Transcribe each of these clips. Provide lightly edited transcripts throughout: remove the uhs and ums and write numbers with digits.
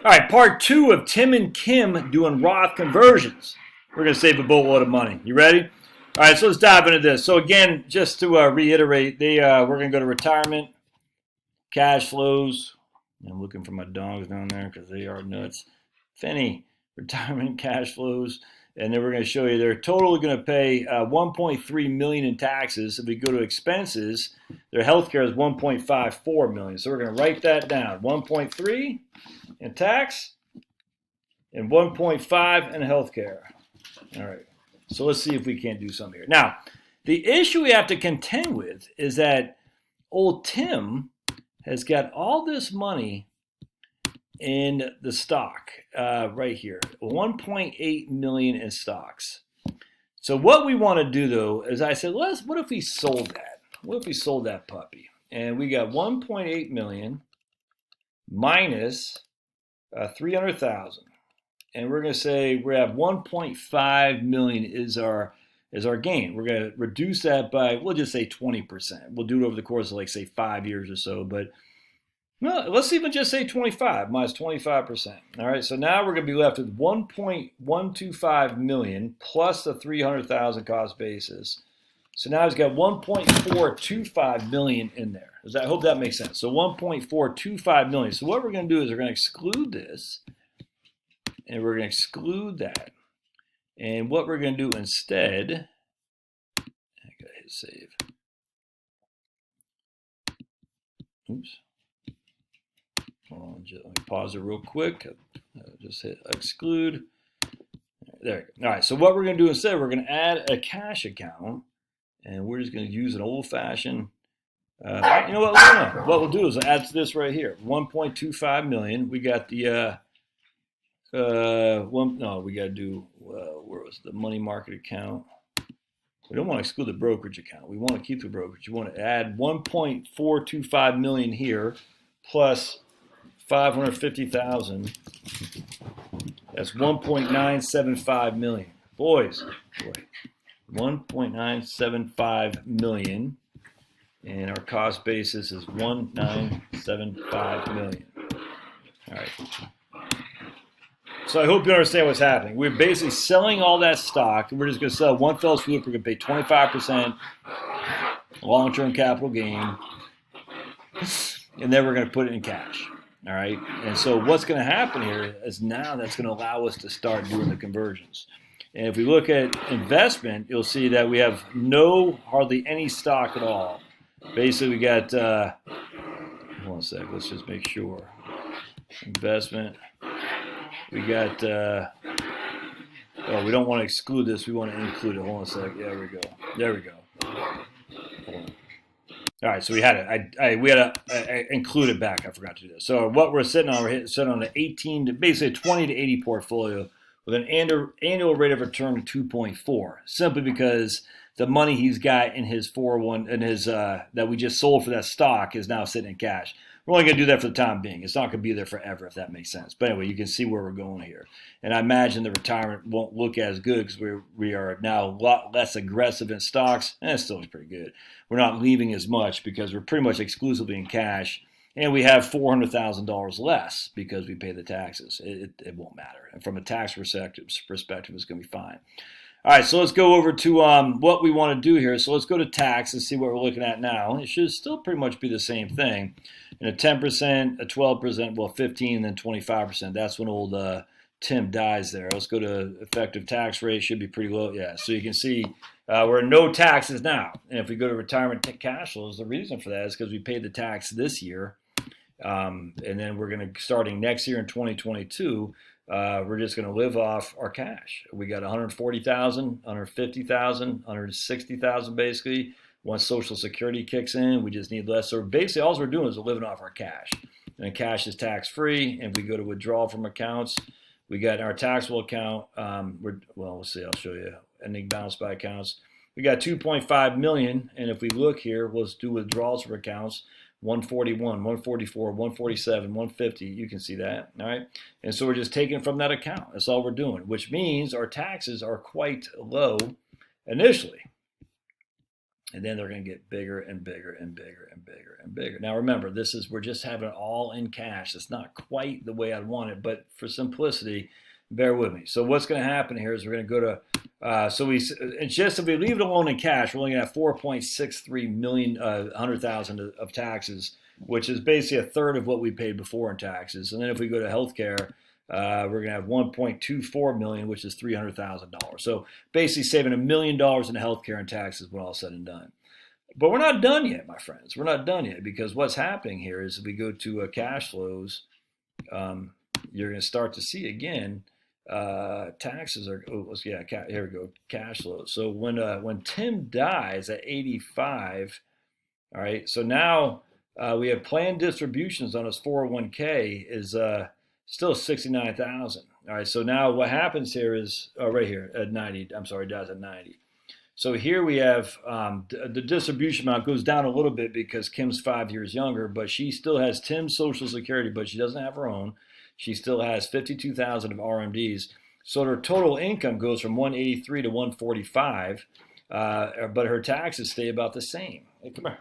All right, part 2 of Tim and Kim doing Roth conversions. We're going to save a boatload of money. You ready? All right, so let's dive into this. So again, just to reiterate, we're going to go to retirement, cash flows. I'm looking for my dogs down there because they are nuts. Finny, retirement cash flows. And then we're going to show you they're totally going to pay $1.3 million in taxes. If we go to expenses, their health care is $1.54 million. So we're going to write that down. 1.3 in tax and 1.5 in health care. All right. So let's see if we can't do something here. Now, the issue we have to contend with is that old Tim has got all this money in the stock right here, 1.8 million in stocks. So what we want to do though is I said, what if we sold that? What if we sold that puppy? And we got 1.8 million minus 300,000, and we're going to say we have 1.5 million is our gain. We're going to reduce that by, we'll just say 20%. We'll do it over the course of like say 5 years or so, but no, let's even just say 25 minus 25%. All right, so now we're going to be left with 1.125 million plus the 300,000 cost basis. So now it's got 1.425 million in there. I hope that makes sense. So 1.425 million. So what we're going to do is we're going to exclude this, and we're going to exclude that. And what we're going to do instead, I got to hit save. Oops. Hold on, let me pause it real quick. Just hit exclude. There you go. All right, so what we're going to do instead, we're going to add a cash account, and we're just going to use an old-fashioned, you know what, what we'll do is add to this right here, 1.25 million. We got the, we got to do, where was the money market account? We don't want to exclude the brokerage account. We want to keep the brokerage. You want to add 1.425 million here, plus 550,000. That's 1.975 million. Boys, 1.975 million, and our cost basis is 1.975 million. All right. So I hope you understand what's happening. We're basically selling all that stock, and we're just going to sell one fell swoop. We're going to pay 25% long-term capital gain, and then we're going to put it in cash. All right, and so what's going to happen here is now that's going to allow us to start doing the conversions. And if we look at investment, you'll see that we have hardly any stock at all. Basically, we got, hold on a sec, let's just make sure. Investment, we got, we don't want to exclude this, we want to include it. Hold on a sec, there we go. There we go. Hold on. All right, so we had it. We had to include it back. I forgot to do this. So what we're sitting on, sitting on an 18 to basically a 20 to 80 portfolio with an annual rate of return of 2.4. Simply because the money he's got in his 401 and his that we just sold for that stock is now sitting in cash. We're only going to do that for the time being. It's not going to be there forever, if that makes sense. But anyway, you can see where we're going here. And I imagine the retirement won't look as good because we are now a lot less aggressive in stocks. And it still is pretty good. We're not leaving as much because we're pretty much exclusively in cash. And we have $400,000 less because we pay the taxes. It won't matter. And from a tax perspective, it's going to be fine. All right, so let's go over to what we want to do here. So let's go to tax and see what we're looking at now. It should still pretty much be the same thing. And a 10%, a 12%, well, 15%, then 25%. That's when old Tim dies there. Let's go to effective tax rate. Should be pretty low. Yeah, so you can see we're no taxes now. And if we go to retirement cash flows, the reason for that is because we paid the tax this year. And then we're going to, starting next year in 2022, we're just going to live off our cash. We got 140,000, 150,000, 160,000 basically. Once Social Security kicks in, we just need less. So basically all we're doing is we're living off our cash. And cash is tax-free. And if we go to withdraw from accounts, we got our taxable account. We'll see. I'll show you ending balance by accounts. We got 2.5 million. And if we look here, we'll do withdrawals from accounts. 141, 144, 147, 150. You can see that, all right? And so we're just taking from that account. That's all we're doing, which means our taxes are quite low initially. And then they're going to get bigger and bigger and bigger and bigger and bigger. Now remember, we're just having it all in cash. It's not quite the way I want it, but for simplicity, bear with me. So what's going to happen here is we're going to go to it's just if we leave it alone in cash, we're only going to have 4.63 million, 100,000 of taxes, which is basically a third of what we paid before in taxes. And then if we go to healthcare, we're going to have 1.24 million, which is $300,000. So basically saving $1 million in healthcare and taxes when all is said and done. But we're not done yet, my friends. We're not done yet, because what's happening here is if we go to cash flows, you're going to start to see again taxes are here we go, cash flows. So when Tim dies at 85, all right. So now we have planned distributions on his 401k is still 69,000. All right. So now what happens here is right here at 90. I'm sorry, dies at 90. So here we have the distribution amount goes down a little bit because Kim's 5 years younger, but she still has Tim's Social Security, but she doesn't have her own. She still has 52,000 of RMDs. So her total income goes from 183 to 145, but her taxes stay about the same. Hey, come here.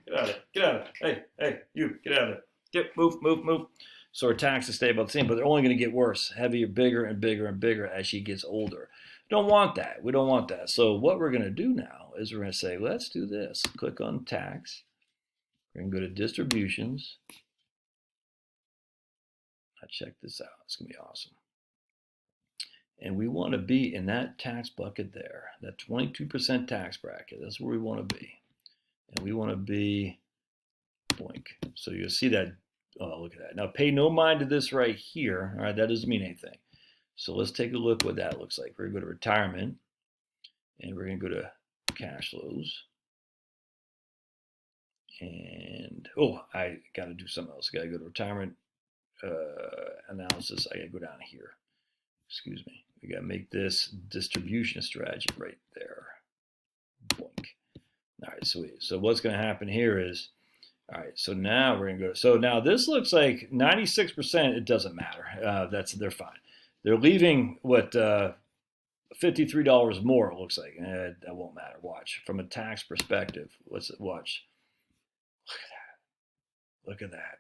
Get out of it. Get out of it. Hey, you, get out of it. Move. So her taxes stay about the same, but they're only going to get worse, heavier, bigger, and bigger and bigger as she gets older. Don't want that. We don't want that. So what we're going to do now is we're going to say, let's do this. Click on tax. We're going to go to distributions. Check this out. It's going to be awesome. And we want to be in that tax bucket there, that 22% tax bracket. That's where we want to be. And we want to be boink. So you'll see that. Oh, look at that. Now pay no mind to this right here. All right, that doesn't mean anything. So let's take a look what that looks like. We're going to go to retirement, and we're going to go to cash flows. And I got to do something else. I got to go to retirement. Analysis, I gotta go down here. Excuse me. We gotta make this distribution strategy right there. Boink. All right. So what's gonna happen here is, all right. So now we're gonna go. So now this looks like 96%. It doesn't matter. They're fine. They're leaving what $53 more. It looks like. That won't matter. Watch from a tax perspective. Watch. Look at that.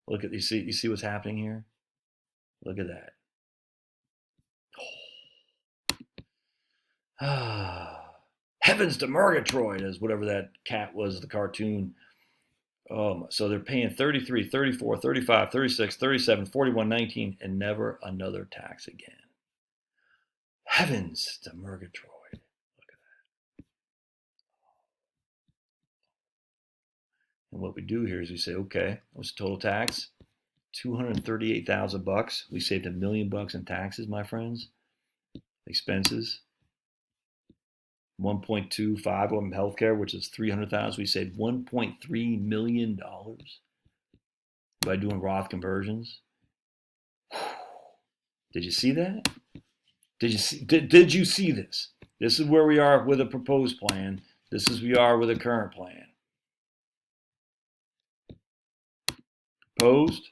Look at you see what's happening here? Look at that. Heavens to Murgatroyd is whatever that cat was, the cartoon. So they're paying 33, 34, 35, 36, 37, 41, 19, and never another tax again. Heavens to Murgatroyd. Look at that. And what we do here is we say, okay, what's the total tax? $238,000. We saved $1 million in taxes, my friends. Expenses. 1.25 on healthcare, which is $300,000. We saved $1.3 million by doing Roth conversions. Did you see that? Did you see this? This is where we are with a proposed plan. This is where we are with a current plan. Proposed.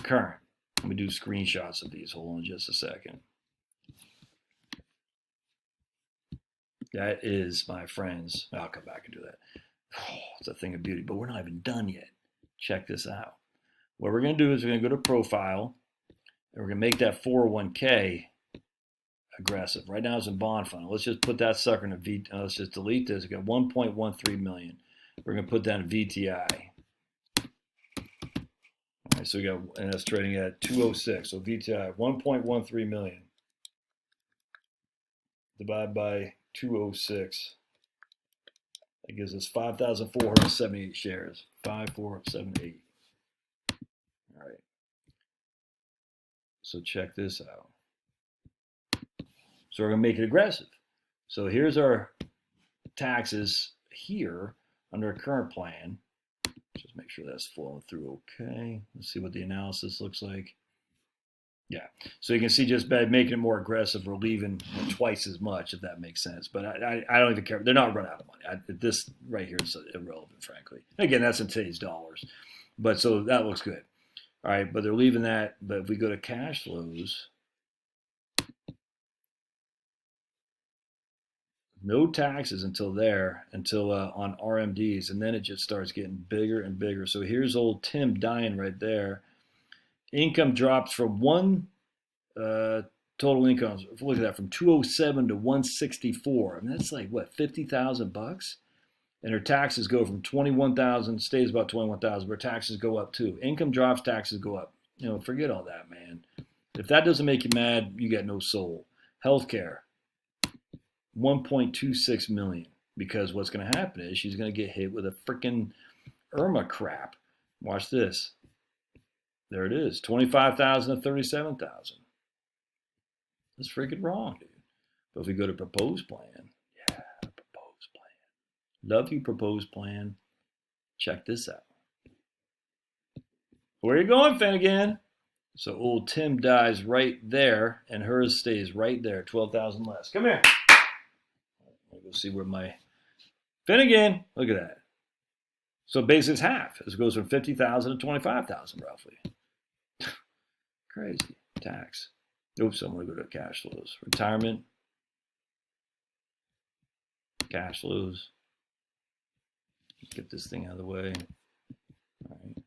Current. Let me do screenshots of these. Hold on just a second. That is, my friends, I'll come back and do that. It's a thing of beauty, but we're not even done yet. Check this out. What we're going to do is we're going to go to profile, and we're going to make that 401k aggressive. Right now it's in bond fund. Let's just put that sucker in a V. Let's just delete this. We've got 1.13 million. We're going to put that in VTI. All right, so we got, and that's trading at 206. So VTI 1.13 million divided by 206. That gives us 5,478 shares. 5,478. All right. So check this out. So we're going to make it aggressive. So here's our taxes here under a current plan. Just make sure that's flowing through okay. Let's see what the analysis looks like. Yeah, so you can see just by making it more aggressive, we're leaving twice as much, if that makes sense. But I don't even care. They're not running out of money. This right here is irrelevant, frankly. Again, that's in today's dollars. But so that looks good. All right, but they're leaving that. But if we go to cash flows, No taxes until on RMDs, and then it just starts getting bigger and bigger. So here's old Tim dying right there. Income drops from total income. Look at that, from 207 to 164. I mean, that's like what, $50,000? And her taxes go from 21,000, stays about 21,000, but her taxes go up too. Income drops, taxes go up. Forget all that, man. If that doesn't make you mad, you got no soul. Healthcare, 1.26 million, because what's going to happen is she's going to get hit with a freaking Irma crap. Watch this. There it is, 25,000 to 37,000. That's freaking wrong, dude. But if we go to proposed plan, yeah, proposed plan. Love you, proposed plan. Check this out. Where are you going, Finnegan? So old Tim dies right there, and hers stays right there, 12,000 less. Come here. I'll go see where my Finnegan. Look at that. So basically, it's half. It goes from 50,000 to 25,000, roughly. Crazy tax. Oops, I'm going to go to cash flows. Retirement. Cash flows. Get this thing out of the way. All right.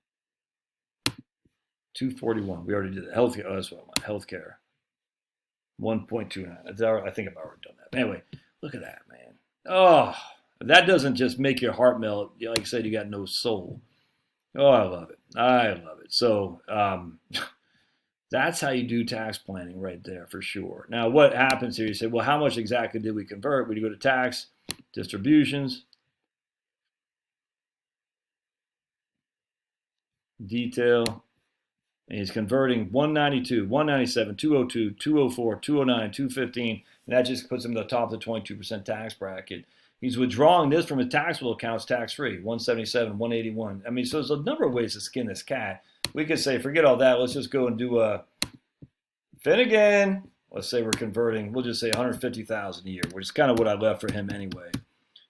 241. We already did that. Healthcare. Oh, that's what I want. Healthcare. 1.29. I think I've already done that. Anyway, look at that, man. Oh, that doesn't just make your heart melt. Like I said, you got no soul. Oh, I love it. I love it. So that's how you do tax planning right there for sure. Now, what happens here? You say, well, how much exactly did we convert? When you go to tax, distributions, detail, and he's converting 192, 197, 202, 204, 209, 215, and that just puts him at the top of the 22% tax bracket. He's withdrawing this from his taxable accounts tax-free, 177, 181. I mean, so there's a number of ways to skin this cat. We could say, forget all that. Let's just go and do a Finnegan. Let's say we're converting, we'll just say 150,000 a year, which is kind of what I left for him anyway.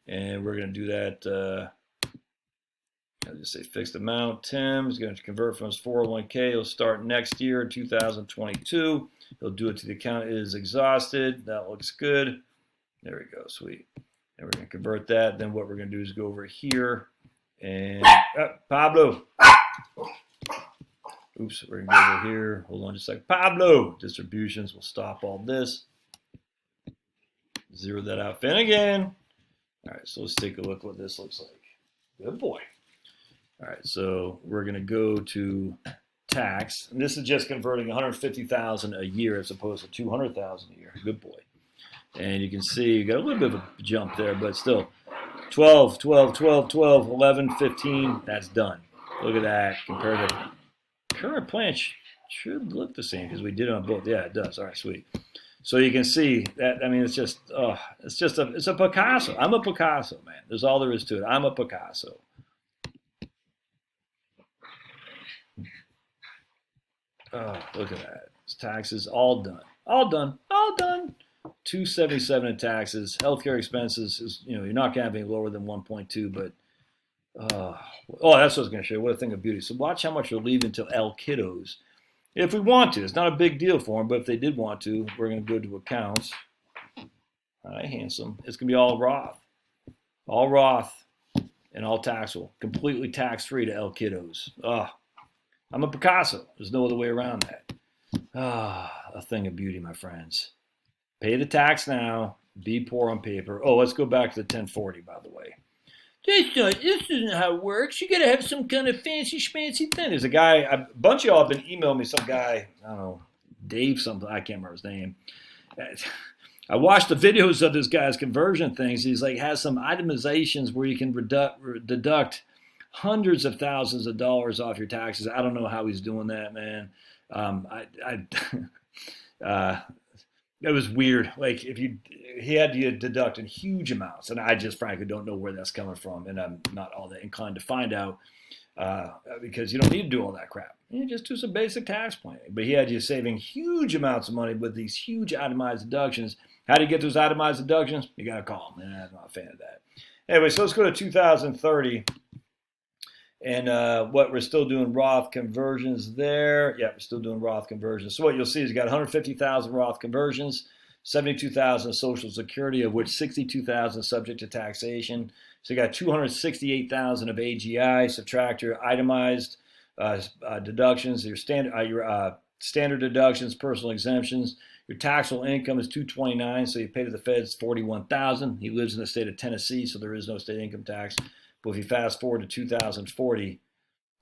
And we're going to do that. I'll just say fixed amount. Tim is going to convert from his 401k. He'll start next year, 2022. He'll do it to the account is exhausted. That looks good. There we go. Sweet. And we're going to convert that. Then what we're going to do is go over here and Pablo. Oops, we're going to go over here. Hold on just a second. Pablo. Distributions. We'll stop all this. Zero that out. Finnegan. All right, so let's take a look what this looks like. Good boy. All right, so we're going to go to tax. And this is just converting 150,000 a year as opposed to 200,000 a year. Good boy. And you can see you got a little bit of a jump there, but still 12, 12, 12, 12, 11, 15. That's done. Look at that. Compared to current plan should look the same because we did it on both. Yeah, it does. All right, sweet. So you can see that. I mean, it's a Picasso. I'm a Picasso, man. There's all there is to it. I'm a Picasso. Oh, look at that. It's taxes all done. All done. All done. 277 in taxes. Healthcare expenses is, you're not going to have any lower than 1.2, but that's what I was going to show you. What a thing of beauty. So watch how much we're leaving to L kiddos. If we want to. It's not a big deal for them, but if they did want to, we're going to go to accounts. All right, handsome. It's going to be all Roth. All Roth and all taxable. Completely tax-free to L kiddos. I'm a Picasso. There's no other way around that. A thing of beauty, my friends. Pay the tax now. Be poor on paper. Oh, let's go back to the 1040, by the way. This isn't how it works. You got to have some kind of fancy schmancy thing. There's a guy, a bunch of y'all have been emailing me, some guy, I don't know, Dave something, I can't remember his name. I watched the videos of this guy's conversion things. He's like, has some itemizations where you can deduct hundreds of thousands of dollars off your taxes. I don't know how he's doing that, man. It was weird. Like he had to deduct in huge amounts, and I just frankly don't know where that's coming from, and I'm not all that inclined to find out because you don't need to do all that crap. You just do some basic tax planning. But he had you saving huge amounts of money with these huge itemized deductions. How do you get those itemized deductions? You got to call him. I'm not a fan of that. Anyway, so let's go to 2030. And what we're still doing Roth conversions there. Yeah, we're still doing Roth conversions. So what you'll see is you got 150,000 Roth conversions. 72,000 Social Security, of which 62,000 subject to taxation. So you got 268,000 of AGI. Subtract your itemized deductions, your standard deductions, personal exemptions. Your taxable income is 229, so you pay to the feds 41,000. He lives in the state of Tennessee, so there is no state income tax. But if you fast forward to 2040,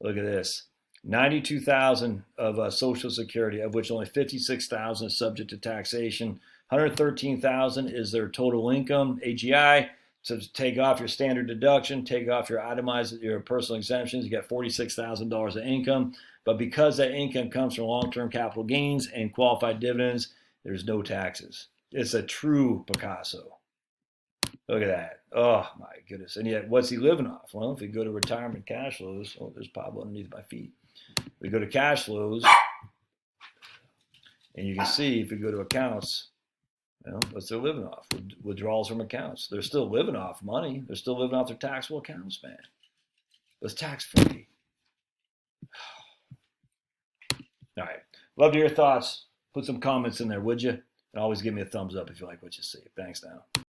look at this: 92,000 of Social Security, of which only 56,000 is subject to taxation. 113,000 is their total income, AGI. So take off your standard deduction, take off your itemized, your personal exemptions, you get $46,000 of income. But because that income comes from long-term capital gains and qualified dividends, there's no taxes. It's a true Picasso. Look at that. Oh my goodness. And yet, what's he living off? Well, if we go to retirement cash flows, oh, there's Pablo underneath my feet. We go to cash flows, and you can see if we go to accounts, well, what's they're living off? Withdrawals from accounts. They're still living off money. They're still living off their taxable accounts, man. But it's tax-free. All right. Love to hear your thoughts. Put some comments in there, would you? And always give me a thumbs up if you like what you see. Thanks now.